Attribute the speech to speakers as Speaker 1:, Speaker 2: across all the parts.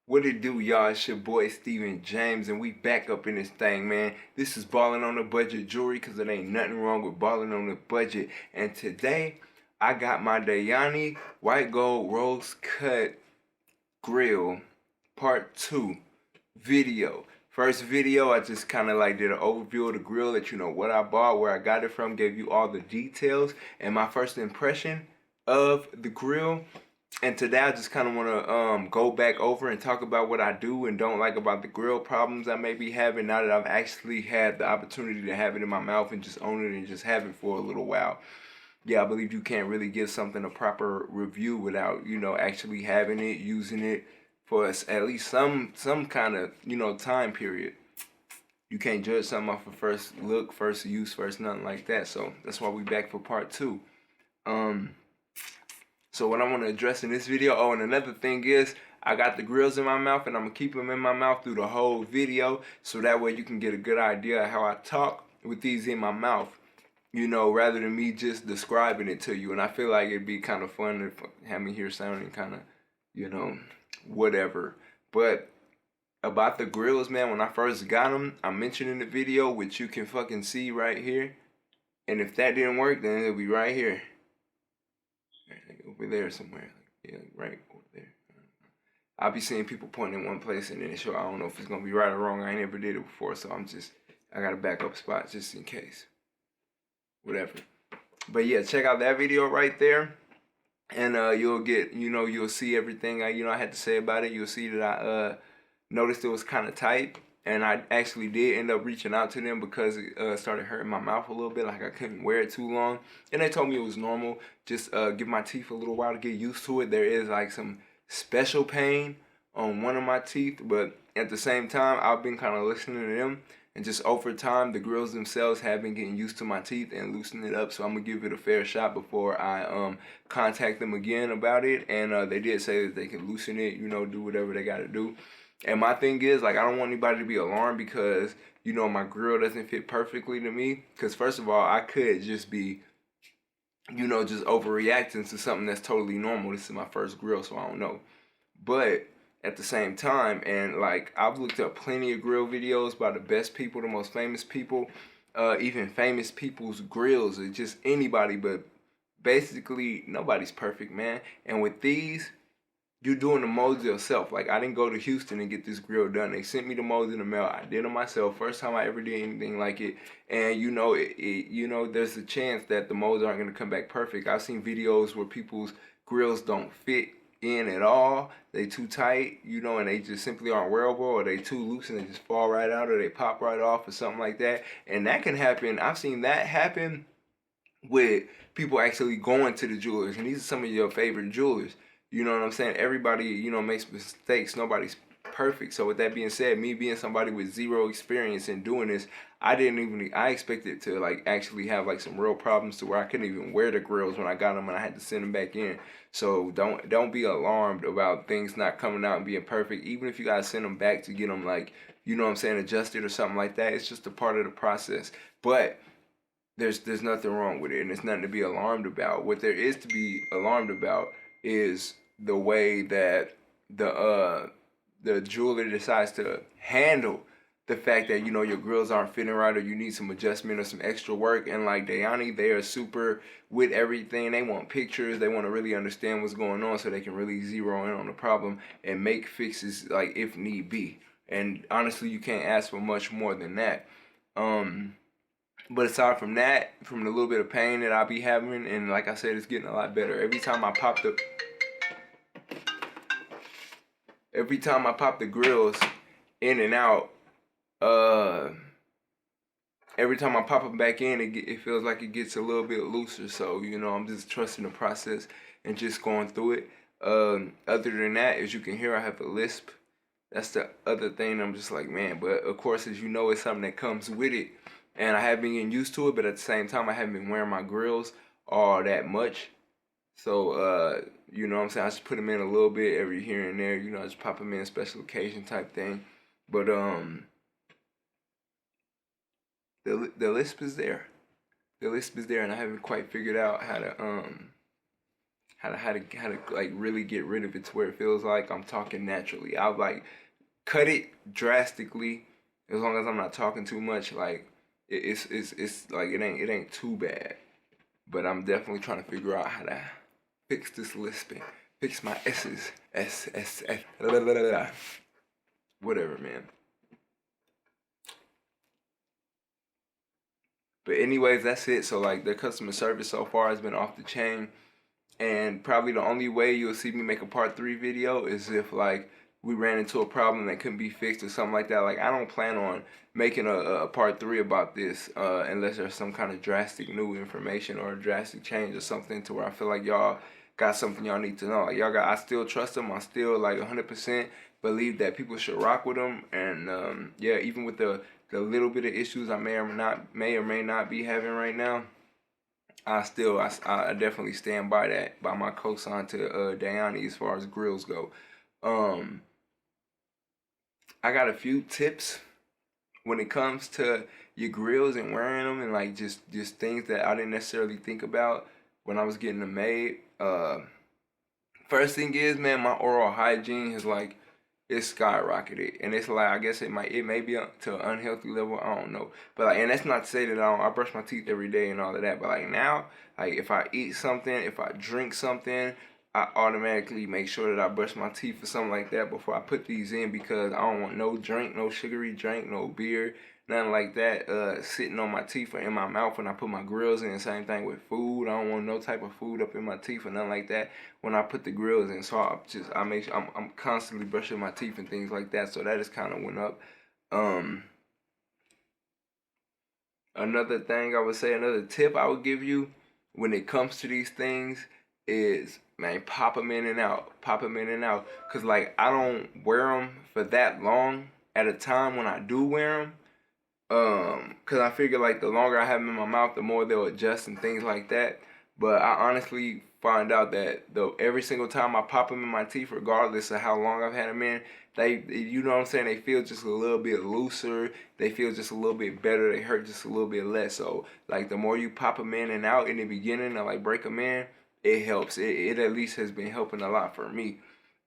Speaker 1: What it do, y'all? It's your boy Steven James, and we back up in this thing, man. This is balling on the budget jewelry, because it ain't nothing wrong with balling on the budget. And today, I got my Dayyani white gold rose cut grill part 2 video. First video, I just kind of like did an overview of the grill, let you know what I bought, where I got it from, gave you all the details, and my first impression of the grill. And today I just kind of want to go back over and talk about what I do and don't like about the grill problems I may be having now that I've actually had the opportunity to have it in my mouth and just own it and just have it for a little while. Yeah, I believe you can't really give something a proper review without, actually having it, using it for at least some kind of, time period. You can't judge something off of first look, first use, first nothing like that. So that's why we back for part 2. So what I want to address in this video, and another thing is, I got the grills in my mouth and I'm going to keep them in my mouth through the whole video, so that way you can get a good idea of how I talk with these in my mouth, rather than me just describing it to you. And I feel like it'd be kind of fun to have me here sounding kind of, whatever. But about the grills, man, when I first got them, I mentioned in the video, which you can fucking see right here. And if that didn't work, then it'll be right here. Over there somewhere, right over there. I'll be seeing people pointing in one place and then show. I don't know if it's gonna be right or wrong. I ain't never did it before, so I got a backup spot just in case. Whatever. But yeah, check out that video right there, and you'll get, you'll see everything I had to say about it. You'll see that I noticed it was kind of tight. And I actually did end up reaching out to them because it started hurting my mouth a little bit, like I couldn't wear it too long. And they told me it was normal, just give my teeth a little while to get used to it. There is like some special pain on one of my teeth, but at the same time, I've been kind of listening to them. And just over time, the grills themselves have been getting used to my teeth and loosening it up. So I'm going to give it a fair shot before I contact them again about it. And they did say that they can loosen it, do whatever they got to do. And my thing is, like, I don't want anybody to be alarmed because, my grill doesn't fit perfectly to me. Because first of all, I could just be, just overreacting to something that's totally normal. This is my first grill, so I don't know. But at the same time, and like, I've looked up plenty of grill videos by the best people, the most famous people, even famous people's grills, or just anybody, but basically nobody's perfect, man. And with these, you're doing the molds yourself. Like, I didn't go to Houston and get this grill done. They sent me the molds in the mail. I did them myself. First time I ever did anything like it. And there's a chance that the molds aren't gonna come back perfect. I've seen videos where people's grills don't fit in at all. They too tight, and they just simply aren't wearable, or they too loose and they just fall right out, or they pop right off, or something like that. And that can happen. I've seen that happen with people actually going to the jewelers. And these are some of your favorite jewelers. You know what I'm saying? Everybody, makes mistakes. Nobody's perfect. So with that being said, me being somebody with zero experience in doing this, I expected to like actually have like some real problems to where I couldn't even wear the grills when I got them and I had to send them back in. So don't be alarmed about things not coming out and being perfect. Even if you gotta send them back to get them like, adjusted or something like that. It's just a part of the process. But there's nothing wrong with it, and it's nothing to be alarmed about. What there is to be alarmed about is the way that the jeweler decides to handle the fact that your grills aren't fitting right, or you need some adjustment or some extra work. And like Dayyani, they are super with everything. They want pictures. They want to really understand what's going on so they can really zero in on the problem and make fixes like if need be. And honestly, you can't ask for much more than that. But aside from that, from the little bit of pain that I be having, and like I said, it's getting a lot better. Every time I pop the grills in and out, every time I pop them back in, it feels like it gets a little bit looser. So, I'm just trusting the process and just going through it. Other than that, as you can hear, I have a Lisp. That's the other thing. I'm just like, man. But of course, as you know, it's something that comes with it. And I have been getting used to it, but at the same time, I haven't been wearing my grills all that much. So, what I'm saying? I just put them in a little bit every here and there. I just pop them in, special occasion type thing. But the Lisp is there. The Lisp is there, and I haven't quite figured out how to how to like really get rid of it to where it feels like I'm talking naturally. I'll like cut it drastically as long as I'm not talking too much. Like it's like it ain't too bad. But I'm definitely trying to figure out how to fix this lisping, fix my S's, la, la, la, la. Whatever, man. But anyways, that's it. So like the customer service so far has been off the chain. And probably the only way you'll see me make a part 3 video is if like we ran into a problem that couldn't be fixed or something like that. Like I don't plan on making a part 3 about this unless there's some kind of drastic new information or a drastic change or something to where I feel like y'all got something y'all need to know. Like I still trust them. I still like 100% believe that people should rock with them. And yeah, even with the little bit of issues I may or may not be having right now, I definitely stand by that, by my cosign to Dayyani as far as Grillz go. I got a few tips when it comes to your grills and wearing them, and like just things that I didn't necessarily think about when I was getting them made. First thing is, man, my oral hygiene is like, it's skyrocketed, and it's like, I guess it may be to an unhealthy level, I don't know, but like, and that's not to say that I brush my teeth every day and all of that, but like now, like if I eat something, if I drink something, I automatically make sure that I brush my teeth or something like that before I put these in, because I don't want no drink, no sugary drink, no beer, nothing like that sitting on my teeth or in my mouth when I put my grills in. Same thing with food. I don't want no type of food up in my teeth or nothing like that when I put the grills in. So I make sure I'm constantly brushing my teeth and things like that. So that just kind of went up. Another thing I would say, another tip I would give you when it comes to these things is, man, pop them in and out. Pop them in and out. Because, like, I don't wear them for that long at a time when I do wear them. Because I figure, like, the longer I have them in my mouth, the more they'll adjust and things like that. But I honestly find out that every single time I pop them in my teeth, regardless of how long I've had them in, you know what I'm saying, they feel just a little bit looser, they feel just a little bit better, they hurt just a little bit less. So like the more you pop them in and out in the beginning and like break them in, it helps. It at least has been helping a lot for me.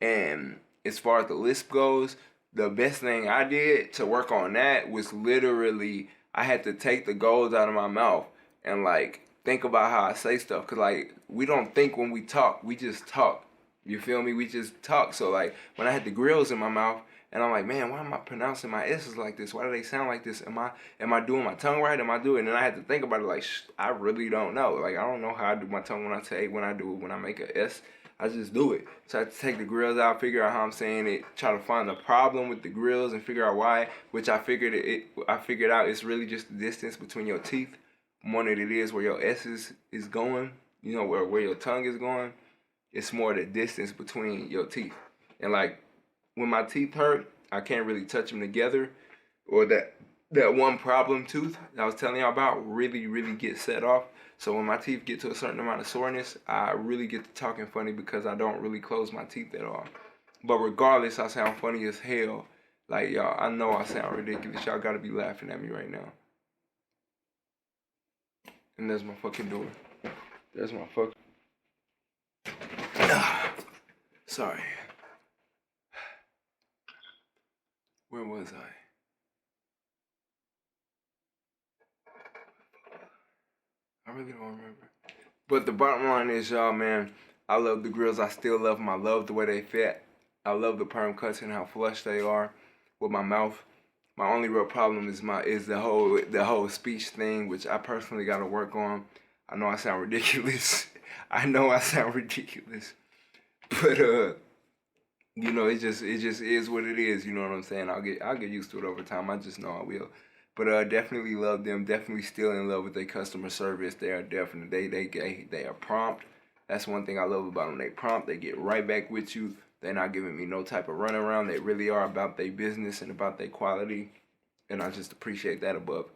Speaker 1: And as far as the lisp goes, the best thing I did to work on that was literally, I had to take the golds out of my mouth and like think about how I say stuff. Cause like we don't think when we talk, we just talk. You feel me? We just talk. So like when I had the grills in my mouth and I'm like, man, why am I pronouncing my S's like this? Why do they sound like this? Am I doing my tongue right? Am I doing? And then I had to think about it, like, I really don't know. Like I don't know how I do my tongue when I say, when I do it, when I make a S. I just do it. So I had to take the grills out, figure out how I'm saying it, try to find the problem with the grills and figure out why, which I figured out it's really just the distance between your teeth more than it is where your S is going, you know, where your tongue is going. It's more the distance between your teeth. And like when my teeth hurt, I can't really touch them together, or that one problem tooth that I was telling y'all about really gets set off. So when my teeth get to a certain amount of soreness, I really get to talking funny because I don't really close my teeth at all. But regardless, I sound funny as hell. Like, y'all, I know I sound ridiculous. Y'all gotta be laughing at me right now. And there's my fucking door. There's my fuck. Sorry. Where was I? I really don't remember. But the bottom line is, y'all, man, I love the grills. I still love them. I love the way they fit. I love the perm cuts and how flush they are with my mouth. My only real problem is the whole speech thing, which I personally got to work on. I know I sound ridiculous. I know I sound ridiculous. But you know, it just is what it is. You know what I'm saying? I'll get used to it over time. I just know I will. But definitely love them. Definitely still in love with their customer service. They are definitely they are prompt. That's one thing I love about them. They prompt. They get right back with you. They're not giving me no type of runaround. They really are about their business and about their quality. And I just appreciate that above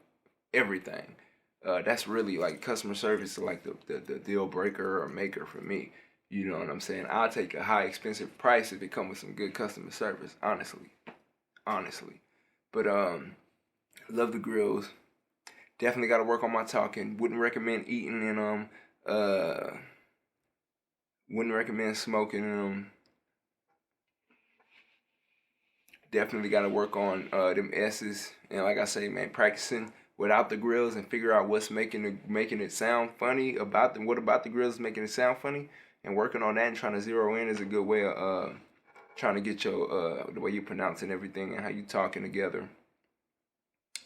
Speaker 1: everything. That's really like customer service, like the deal breaker or maker for me. You know what I'm saying? I'll take a high expensive price if it comes with some good customer service, honestly. But love the grills. Definitely got to work on my talking. Wouldn't recommend eating in them. Wouldn't recommend smoking them. Definitely got to work on them S's, and like I say, man, practicing without the Grillz and figure out what's making it sound funny about them. What about the Grillz making it sound funny, and working on that and trying to zero in is a good way of trying to get your the way you pronounce and everything and how you talking together.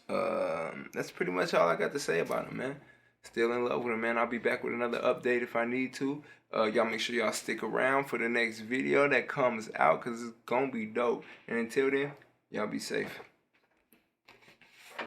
Speaker 1: That's pretty much all I got to say about him, man. Still in love with him, man. I'll be back with another update if I need to. Y'all make sure y'all stick around for the next video that comes out, because it's gonna be dope. And until then, y'all be safe.